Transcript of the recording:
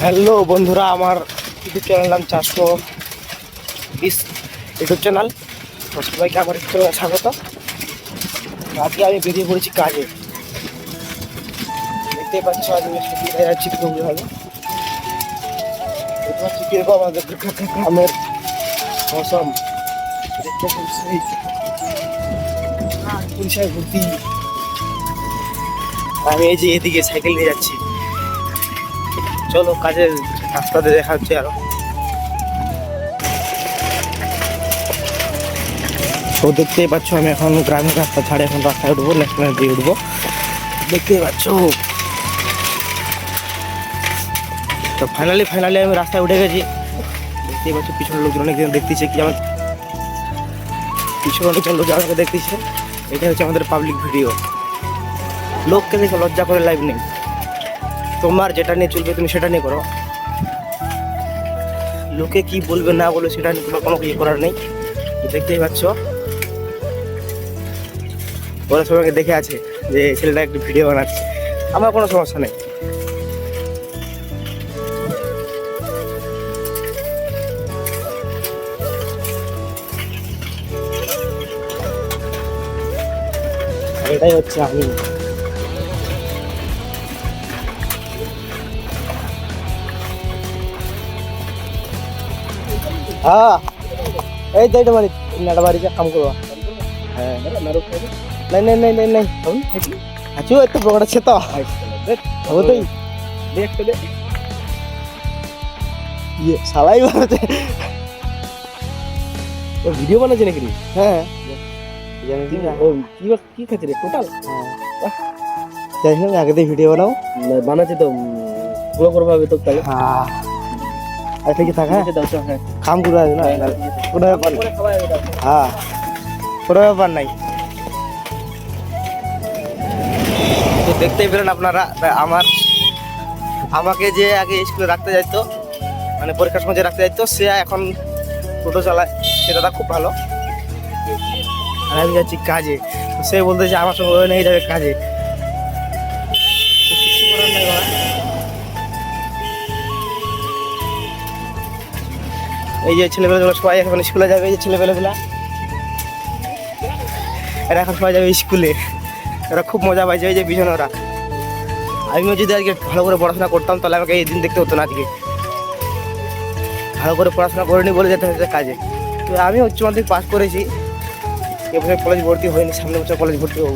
Hello বন্ধুরা, আমার YouTube channel নাম 420 ইউটিউব চ্যানেল। তো সবাইকে আমার ইউটিউব চ্যানেলে স্বাগত। আজকে আমি বেরিয়ে পড়েছি কাজে। দেখতে পাচ্ছ আমি সুবিধা যাচ্ছি খুবইভাবে। দেখতে পাচ্ছি কিরকম আমাদের গ্রামের মৌসুম দেখতে পাচ্ছি পুলিশায় ভর্তি। আমি এই যে এদিকে সাইকেল নিয়ে যাচ্ছি। চলো কাজের রাস্তাতে দেখা হচ্ছে আরো। তো দেখতেই পাচ্ছ আমি এখন গ্রামের রাস্তা ছাড়ে এখন রাস্তায় উঠবো, ন্যাশনাল দিয়ে উঠবো। দেখতেই পাচ্ছ। তো ফাইনালি আমি রাস্তায় উঠে গেছি। দেখতেই পাচ্ছ পিছনের লোকজন অনেকজন দেখতেছে কি আমার পিছনে অনেকজন লোক আমাকে দেখতেছে। এটা হচ্ছে আমাদের পাবলিক ভিডিও। লোককে দেখে লজ্জা করে লাইভ নেই। তোমার যেটা নিয়ে চলবে তুমি সেটা নিয়ে করো। লোকে কি বলবে না বলবে সেটা নিয়ে কোনো কিছু করার নেই। দেখতেই পাচ্ছ ওরা সবাইকে দেখে আছে যে ছেলেটা একটু ভিডিও বানাচ্ছে। আমার কোনো সমস্যা নেই। এটাই হচ্ছে আমি। হ্যাঁ এই তো মানে নাটা বাড়িতে কাম করবা। হ্যাঁ নাই নাই নাই নাই নাই আছো এত বড় আছে তো হবো তো ইয়ে শালাই বানাচ্ছে। ও ভিডিও বানাচ্ছে নাকি? হ্যাঁ ও কি খাচ্ছে রে টোটাল। যাই হোক আগে দিয়ে ভিডিও বানাও বানাচ্ছি তো ফলো করবো হবে তো তাহলে। হ্যাঁ আচ্ছা কি থাকা কাম করে আছে না কোনো ব্যাপার নেই। হ্যাঁ কোনো ব্যাপার নাই। তো দেখতেই পেলেন আপনারা আমাকে যে আগে স্কুলে রাখতে যাইতো, মানে পরীক্ষার সময় যে রাখতে যাইতো, সে এখন টোটো চালায়। সে দাদা খুব ভালো। আর আমি যাচ্ছি কাজে। সে বলতে যে আমার সঙ্গে ওই নিয়ে যাবে কাজে। এই যে ছেলেবেলাগুলো সবাই এখন স্কুলে যাবে। এই যে ছেলেবেলাগুলা এরা এখন সবাই যাবে স্কুলে। এরা খুব মজা পাইছে। এই যে পিছনে ওরা। আমিও যদি আজকে ভালো করে পড়াশোনা করতাম তাহলে আমাকে এই দিন দেখতে হতো না। আজকে ভালো করে পড়াশোনা করিনি বলে যেতে হচ্ছে কাজে। তো আমি উচ্চ মাধ্যমিক পাস করেছি। এবছর কলেজ ভর্তি হয়নি, সামনে বছর কলেজ ভর্তি হবো।